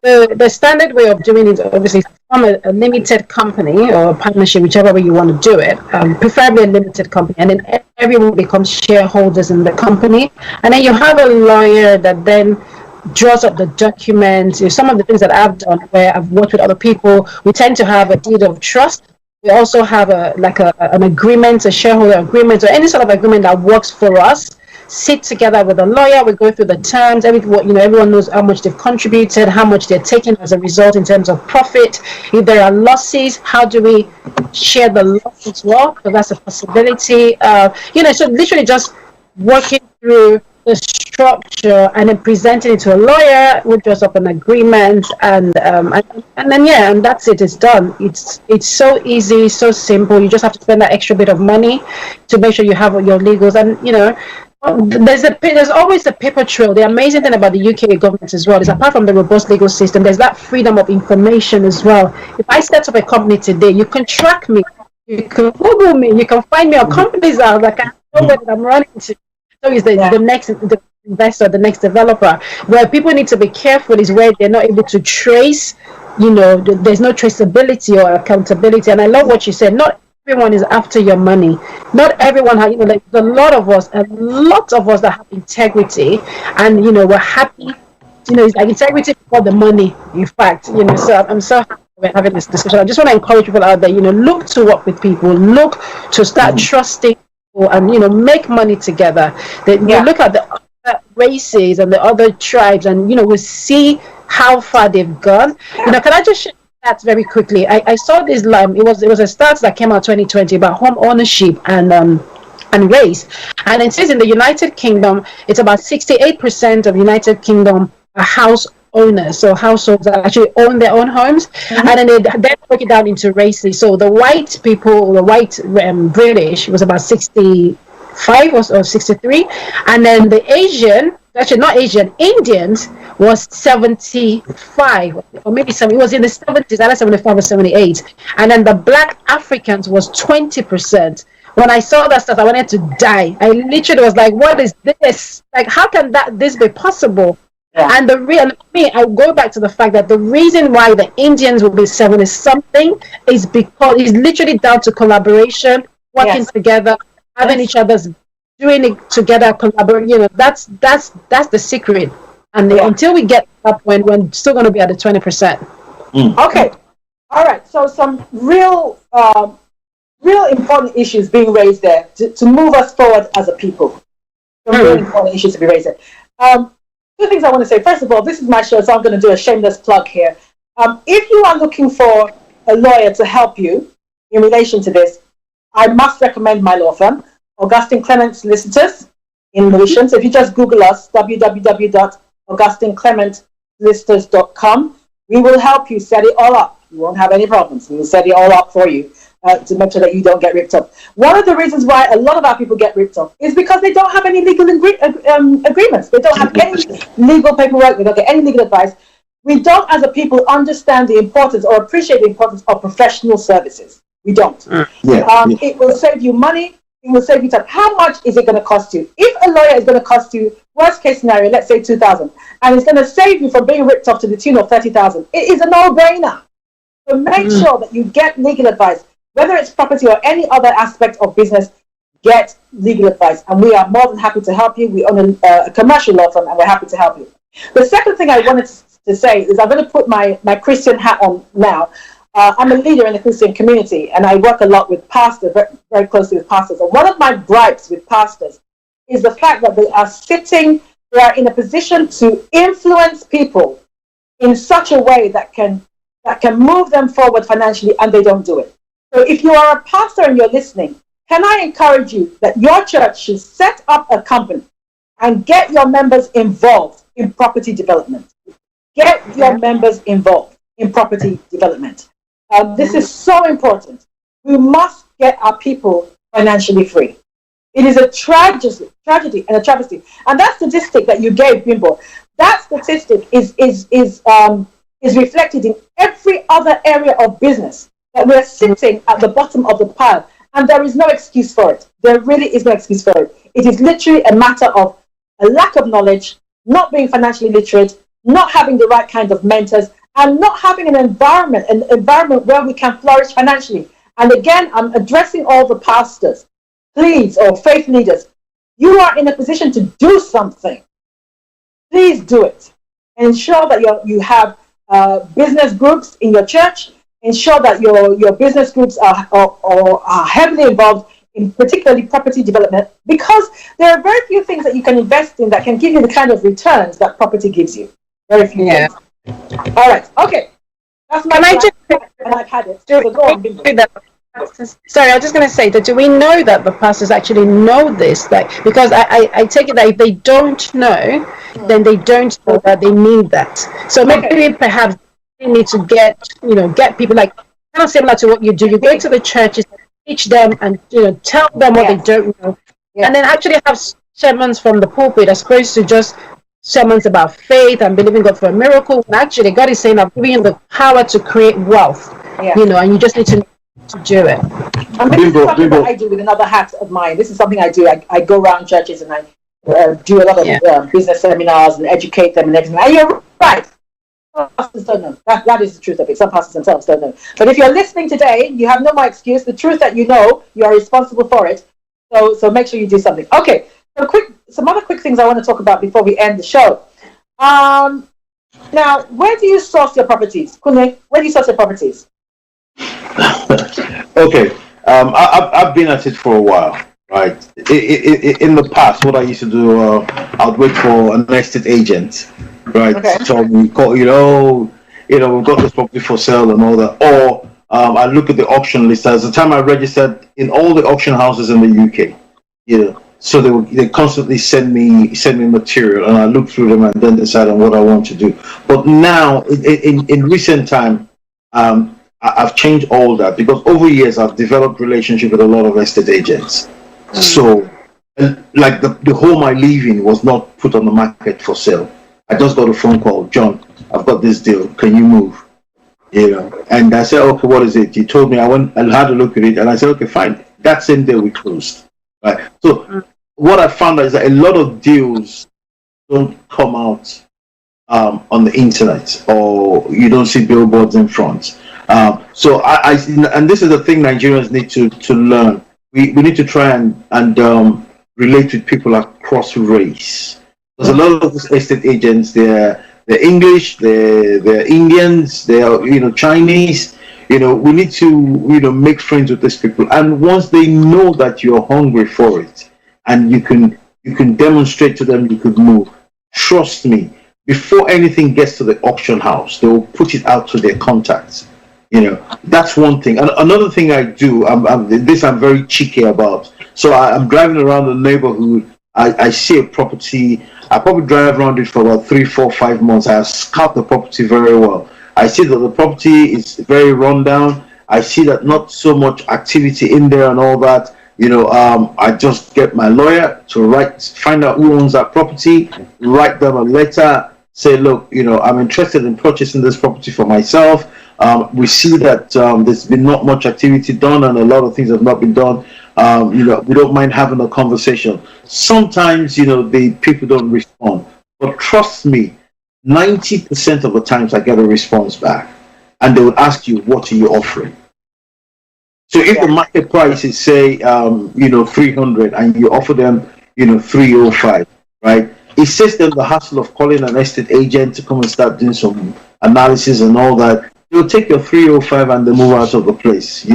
the standard way of doing it, obviously, from a limited company or a partnership, whichever way you want to do it, preferably a limited company, and then everyone becomes shareholders in the company, and then you have a lawyer that then draws up the documents. Some of the things that I've done, where I've worked with other people, we tend to have a deed of trust. We also have an agreement, a shareholder agreement, or any sort of agreement that works for us. Sit together with a lawyer, we go through the terms, everyone knows how much they've contributed, how much they're taking as a result in terms of profit. If there are losses, how do we share the loss as well? So that's a possibility. So literally just working through the structure and then presenting it to a lawyer who draws up an agreement, and then that's it. It's done. It's so easy, so simple. You just have to spend that extra bit of money to make sure you have your legals, and there's always a paper trail. The amazing thing about the UK government as well is, apart from the robust legal system, there's that freedom of information as well. If I set up a company today, you can track me, you can Google me, you can find me on companies out, like I know where I'm running to. So is the next investor, the next developer. Where people need to be careful is where they're not able to trace. There's no traceability or accountability. And I love what you said. Not everyone is after your money. Not everyone has, a lot of us that have integrity, and we're happy. It's like integrity for the money. In fact, so I'm so happy we're having this discussion. I just want to encourage people out there. Look to work with people. Look to start trusting people, and make money together. You look at the other races and the other tribes, and we see how far they've gone. Can I just share stats very quickly? I saw this. It was a stats that came out 2020 about home ownership and race, and it says in the United Kingdom, it's about 68% of United Kingdom are house owners, so households that actually own their own homes, and then they break it down into races. So the white people, the white British, was about 65 or 63, and then the Asian, actually not Asian, Indians was 75, or maybe it was in the 70s, either 75 or 78, and then the black Africans was 20%. When I saw that stuff, I wanted to die. I literally was like, what is this? Like, how can this be possible? Yeah. And I go back to the fact that the reason why the Indians will be 70 something is because it's literally down to collaboration, working together, having each other's doing it together, collaborate. That's the secret. And until we get up, when we're still going to be at the 20%. Okay, all right. So some real important issues being raised there to move us forward as a people. Some really important issues to be raised there. Two things I want to say. First of all, this is my show, so I'm going to do a shameless plug here. If you are looking for a lawyer to help you in relation to this, I must recommend my law firm, Clement Solicitors in Lewisham. So if you just Google us, www.augustineclementsolicitors.com, we will help you set it all up. You won't have any problems. We will set it all up for you to make sure that you don't get ripped off. One of the reasons why a lot of our people get ripped off is because they don't have any legal agreements. They don't have any legal paperwork. They don't get any legal advice. We don't, as a people, understand the importance or appreciate the importance of professional services. We don't. It will save you money. It will save you time. How much is it going to cost you? If a lawyer is going to cost you, worst case scenario, let's say $2,000, and it's going to save you from being ripped off to the tune of $30,000, it is a no-brainer. So make sure that you get legal advice, whether it's property or any other aspect of business. Get legal advice, and we are more than happy to help you. We own a commercial law firm, and we're happy to help you. The second thing I wanted to say is I'm going to put my Christian hat on now. I'm a leader in the Christian community, and I work a lot with pastors, very, very closely with pastors. And one of my gripes with pastors is the fact that they are in a position to influence people in such a way that can move them forward financially, and they don't do it. So if you are a pastor and you're listening, can I encourage you that your church should set up a company and get your members involved in property development? Get your members involved in property development. This is so important. We must get our people financially free. It is a tragedy and a travesty. And that statistic that you gave, Bimbo, that statistic is reflected in every other area of business, that we're sitting at the bottom of the pile. And there is no excuse for it. There really is no excuse for it. It is literally a matter of a lack of knowledge, not being financially literate, not having the right kind of mentors, and not having an environment where we can flourish financially. And again, I'm addressing all the pastors, please, or faith leaders. You are in a position to do something. Please do it. Ensure that you have business groups in your church. Ensure that your business groups are heavily involved in particularly property development, because there are very few things that you can invest in that can give you the kind of returns that property gives you. Very few things. All right. Okay. That's my and I've had it. So go on, Bimbo. Sorry, I was just going to say that, do we know that the pastors actually know this? Because I take it that if they don't know, then they don't know that they need that. So maybe perhaps they need to get people like, kind of similar to what you do. You go to the churches, teach them, and tell them what they don't know, and then actually have sermons from the pulpit as opposed to just sermons about faith and believing God for a miracle. And actually, God is saying, "I'm giving you the power to create wealth." And you just need to do it. And this is something that I do with another hat of mine. This is something I do. I go around churches and I do a lot of business seminars and educate them and everything. And you're right. Pastors don't know. That is the truth of it. Some pastors themselves don't know. But if you're listening today, you have no more excuse. The truth that you know, you are responsible for it. So make sure you do something. Okay. So some other quick things I want to talk about before we end the show. Now, where do you source your properties? Kunle, where do you source your properties? Okay. I've been at it for a while, right? In the past, what I used to do, I'd wait for an estate agent, right? Okay. So we call, we've got this property for sale and all that. Or I look at the auction list. At the time I registered in all the auction houses in the UK, so they constantly send me material, and I look through them and then decide on what I want to do. But now, in recent time, I've changed all that, because over years I've developed relationship with a lot of estate agents. So, like the home I live in was not put on the market for sale. I just got a phone call, John, I've got this deal. Can you move? And I said, okay, what is it? He told me. I went and had a look at it, and I said, okay, fine. That same day we closed. Right. So what I found is that a lot of deals don't come out on the internet, or you don't see billboards in front. So I and this is the thing Nigerians need to learn. We need to try and relate with people across race. There's a lot of these estate agents. They're English, they're Indians, they're Chinese. We need to make friends with these people. And once they know that you're hungry for it, and you can demonstrate to them you could move, trust me, before anything gets to the auction house, they will put it out to their contacts. That's one thing. And another thing I do, I'm very cheeky about. So I'm driving around the neighborhood. I see a property. I probably drive around it for about 3, 4, 5 months. I scout the property very well. I see that the property is very rundown. I see that not so much activity in there and all that. I just get my lawyer to find out who owns that property, write them a letter, say, look, I'm interested in purchasing this property for myself. We see that there's been not much activity done and a lot of things have not been done. We don't mind having a conversation. Sometimes, the people don't respond. But trust me, 90% of the times I get a response back. And they would ask you, what are you offering? So if the market price is, say, 300 and you offer them, 305, right? It saves them the hassle of calling an estate agent to come and start doing some analysis and all that. They'll take your 305 and they move out of the place,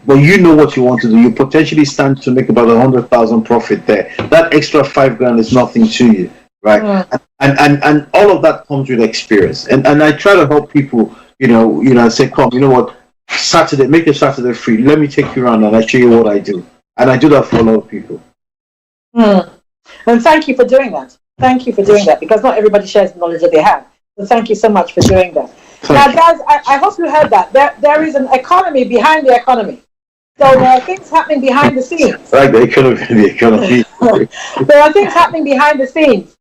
But you know what you want to do. You potentially stand to make about 100,000 profit there. That extra $5,000 is nothing to you, right? And all of that comes with experience. And I try to help people, I say, come, what? Saturday, make your Saturday free. Let me take you around and I show you what I do. And I do that for a lot of people. And thank you for doing that. Thank you for doing that, because not everybody shares the knowledge that they have. So thank you so much for doing that. Now, guys, I hope you heard that. There is an economy behind the economy. So there are things happening behind the scenes. Like the economy. There are things happening behind the scenes.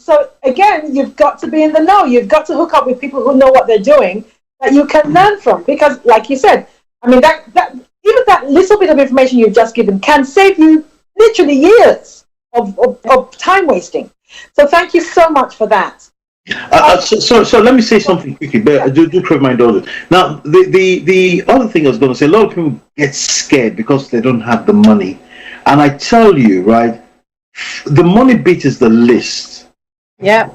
So again, you've got to be in the know. You've got to hook up with people who know what they're doing, that you can learn from. Because, like you said, I mean, that even that little bit of information you've just given can save you literally years of time wasting. So thank you so much for that. So let me say something quickly. Do correct my daughter. Now, the other thing I was going to say, a lot of people get scared because they don't have the money. And I tell you, right, the money bit is the list. Yeah.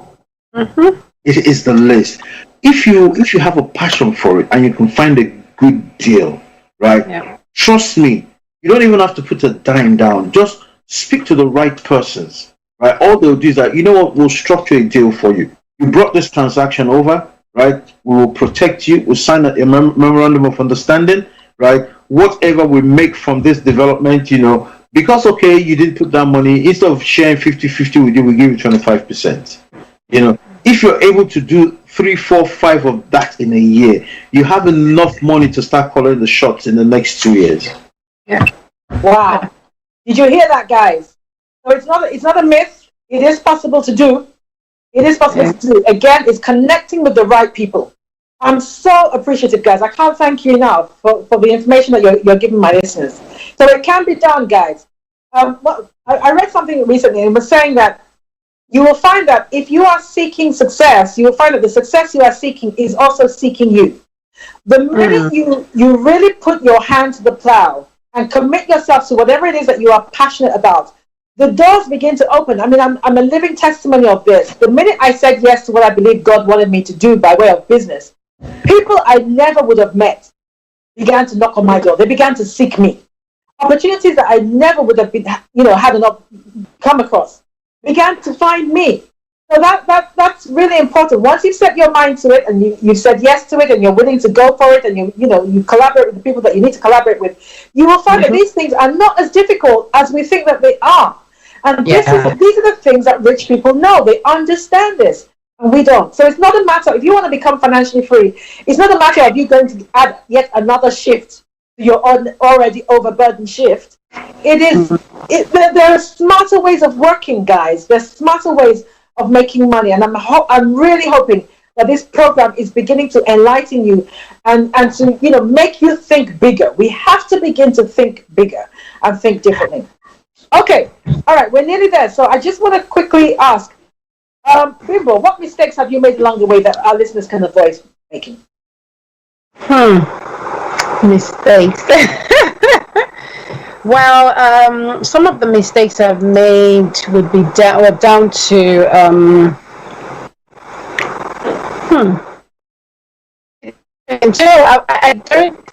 It is the list. If you have a passion for it and you can find a good deal, right? Yeah. Trust me, you don't even have to put a dime down. Just speak to the right persons, right? All they'll do is that, we'll structure a deal for you. You brought this transaction over, right? We will protect you. We'll sign a memorandum of understanding, right? Whatever we make from this development, because, okay, you didn't put that money, instead of sharing 50-50 with you, we give you 25%. If you're able to do 3, 4, 5 of that in a year, you have enough money to start calling the shots in the next 2 years. Yeah. Wow. Did you hear that, guys? So it's not a myth. It is possible to do. It is possible to do. Again, it's connecting with the right people. I'm so appreciative, guys. I can't thank you enough for the information that you're giving my listeners. So it can be done, guys. I read something recently, and it was saying that you will find that if you are seeking success, you will find that the success you are seeking is also seeking you. The minute you really put your hand to the plow and commit yourself to whatever it is that you are passionate about, the doors begin to open. I mean, I'm a living testimony of this. The minute I said yes to what I believe God wanted me to do by way of business, people I never would have met began to knock on my door. They began to seek me. Opportunities that I never would have been, come across began to find me. So that's really important. Once you've set your mind to it and you've said yes to it and you're willing to go for it and you collaborate with the people that you need to collaborate with, you will find that these things are not as difficult as we think that they are. And these are the things that rich people know. They understand this and we don't. So it's not a matter, if you want to become financially free, it's not a matter of you going to add yet another shift to your already overburdened shift. There are smarter ways of working, guys. There's smarter ways of making money, and I'm really hoping that this program is beginning to enlighten you and to make you think bigger. We have to begin to think bigger and think differently. Okay, all right, we're nearly there. So I just want to quickly ask, Bimbo, what mistakes have you made along the way that our listeners can avoid making? Mistakes. Well, some of the mistakes I've made would be down to until I don't.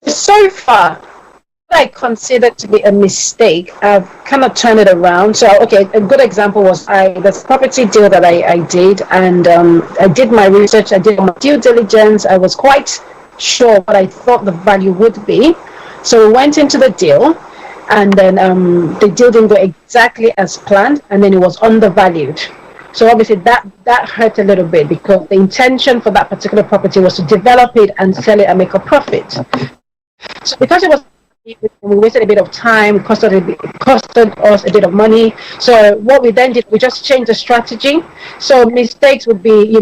So far, what I consider to be a mistake, I've kind of turned it around. So, okay, a good example was this property deal that I did, and I did my research, I did my due diligence. I was quite sure what I thought the value would be. So we went into the deal, and then the deal didn't go exactly as planned, and then it was undervalued. So obviously that hurt a little bit because the intention for that particular property was to develop it and sell it and make a profit. So because it was, we wasted a bit of time, costed us a bit of money. So what we then did, we just changed the strategy. So mistakes would be,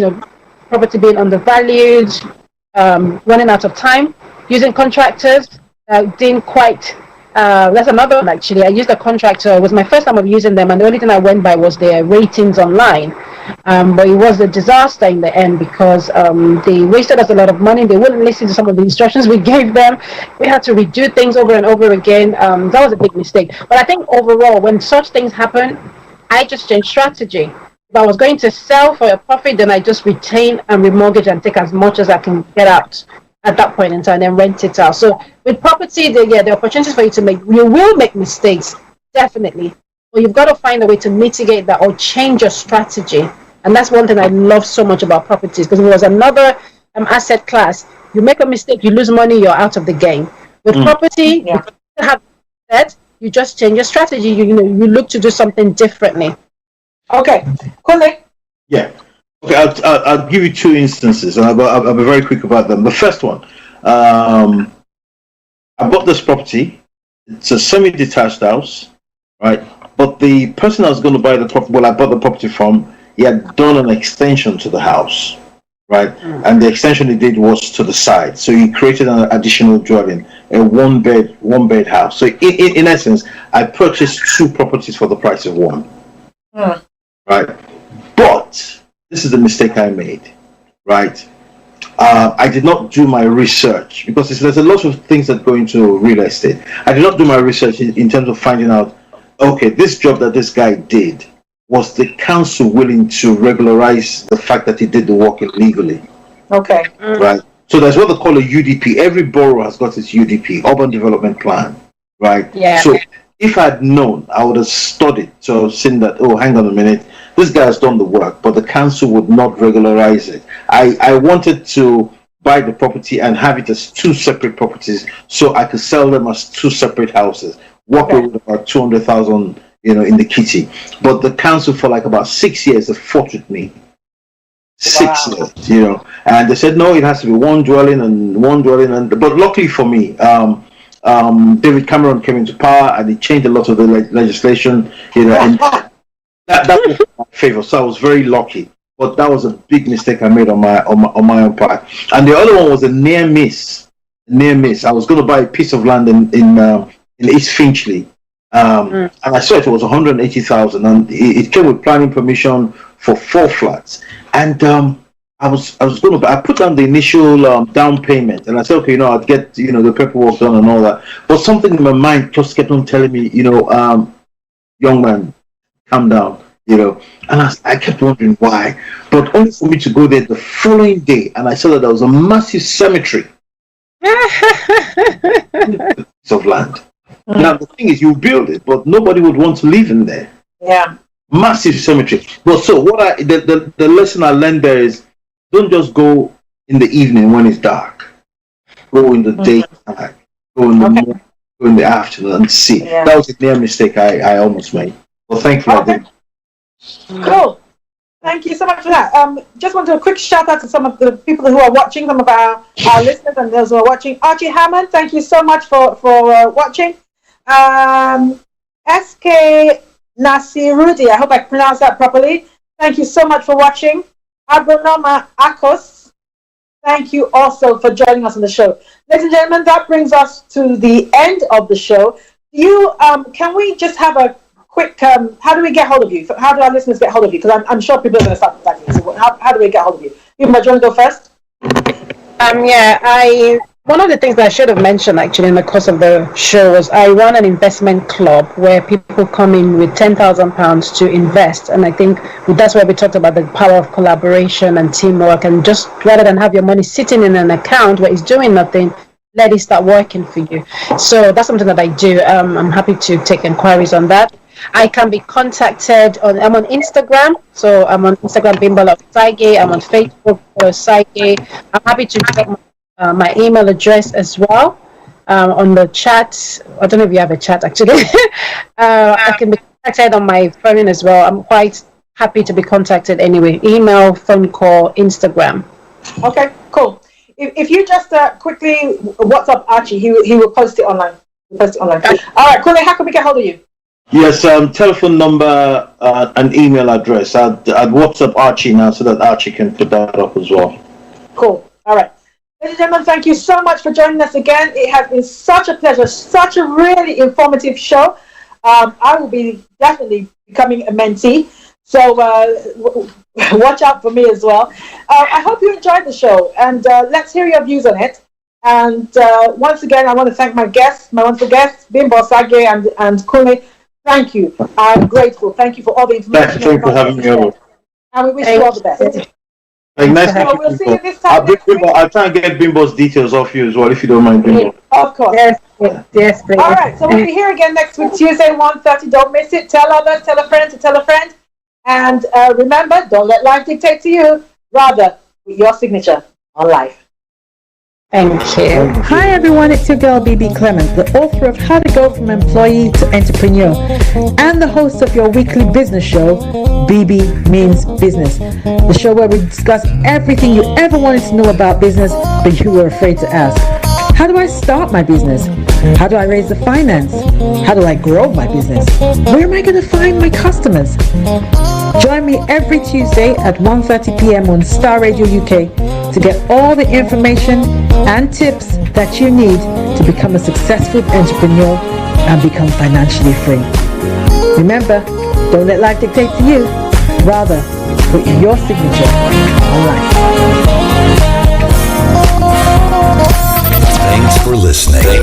property being undervalued, running out of time, using contractors, didn't quite. That's another one actually. I used a contractor. It was my first time of using them, and the only thing I went by was their ratings online. But it was a disaster in the end because they wasted us a lot of money. They wouldn't listen to some of the instructions we gave them. We had to redo things over and over again. That was a big mistake. But I think overall, when such things happen, I just changed strategy. If I was going to sell for a profit, then I just retain and remortgage and take as much as I can get out at that point in time, and then rent it out. So with property, the opportunities for you to you will make mistakes, definitely. But you've got to find a way to mitigate that or change your strategy. And that's one thing I love so much about properties, because if it was another asset class, you make a mistake, you lose money, you're out of the game. With property, you have that, you just change your strategy. You look to do something differently. Okay, Clement. Yeah. Okay, I'll give you two instances, and I'll be very quick about them. The first one, I bought this property. It's a semi-detached house, right? But the person I was going to buy the property, I bought the property from, he had done an extension to the house, right? And the extension he did was to the side, so he created an additional dwelling, a one bed house. So in essence, I purchased two properties for the price of one, right? But this is the mistake I made, right? I did not do my research because there's a lot of things that go into real estate. I did not do my research in terms of finding out, okay, this job that this guy did, was the council willing to regularize the fact that he did the work illegally? Okay. Right? So there's what they call a UDP. Every borough has got its UDP, Urban Development Plan, right? Yeah. So if I'd known, I would have studied. So seen that, oh, hang on a minute, this guy has done the work, but the council would not regularize it. I wanted to buy the property and have it as two separate properties, so I could sell them as two separate houses. Walk away with about 200,000, in the kitty. But the council for like about 6 years they fought with me. 6 years, and they said no, it has to be one dwelling. But luckily for me, David Cameron came into power and he changed a lot of the legislation, and that was in my favor. So I was very lucky. But that was a big mistake I made on my own part. And the other one was a near miss. I was going to buy a piece of land in East Finchley, and I saw it was 180,000, and it came with planning permission for 4 flats. And I put down the initial down payment, and I said, okay, I'd get the paperwork done and all that. But something in my mind just kept on telling me, young man, calm down. And I kept wondering why, but only for me to go there the following day, and I saw that there was a massive cemetery of land. Now the thing is, you build it, but nobody would want to live in there. Yeah, massive cemetery. But so what the lesson I learned there is, don't just go in the evening when it's dark. Go in the daytime. Go in the morning. Go in the afternoon and see. Yeah. That was a near mistake I almost made. Well, thankfully I did. Cool. Thank you so much for that. Just want to do a quick shout out to some of the people who are watching, some of our listeners and those who are watching. Archie Hammond, thank you so much for watching. SK Nasirudi, I hope I pronounced that properly. Thank you so much for watching. Abronoma Akos, thank you also for joining us on the show. Ladies and gentlemen, that brings us to the end of the show. Can we just have a quick, how do we get hold of you? How do our listeners get hold of you? Because I'm sure people are going to start contacting you. So how do we get hold of you? You want to go first? I One of the things that I should have mentioned actually in the course of the show was I run an investment club where people come in with £10,000 to invest, and I think that's where we talked about the power of collaboration and teamwork, and just rather than have your money sitting in an account where it's doing nothing, let it start working for you. So that's something that I do. I'm happy to take inquiries on that. I can be contacted I'm on Instagram, so I'm on Instagram, Bimbola Osagie. I'm on Facebook, Osagie. I'm happy to drop my email address as well on the chat. I don't know if you have a chat actually. I can be contacted on my phone as well. I'm quite happy to be contacted anyway. Email, phone call, Instagram. Okay, cool. If you just quickly WhatsApp Archie, he will post it online. All right, Kule, how can we get hold of you? Yes, telephone number and email address. I'd WhatsApp Archie now so that Archie can put that up as well. Cool. All right. Ladies and gentlemen, thank you so much for joining us again. It has been such a pleasure, such a really informative show. I will be definitely becoming a mentee, so watch out for me as well. I hope you enjoyed the show, and let's hear your views on it. And once again, I want to thank my wonderful guests, Bimbola Osagie and Kule. Thank you. I'm grateful. Thank you for all the information. Thanks for having me over. And we wish you all the best. Nice So we'll see you this time next week. I'll try and get Bimbo's details off you as well, if you don't mind, Bimbo. Of course. Yes, please. All right, so we'll be here again next week, Tuesday, 1:30. Don't miss it. Tell others, tell a friend to tell a friend. And remember, don't let life dictate to you. Rather, with your signature on life. Thank you. Hi everyone, it's your girl Bebe Clement, the author of How to Go from Employee to Entrepreneur and the host of your weekly business show, Bebe Means Business, the show where we discuss everything you ever wanted to know about business but you were afraid to ask. How do I start my business? How do I raise the finance? How do I grow my business? Where am I going to find my customers? Join me every Tuesday at 1:30 p.m. on Star Radio UK to get all the information and tips that you need to become a successful entrepreneur and become financially free. Remember, don't let life dictate to you. Rather, put your signature on life. Thanks for listening.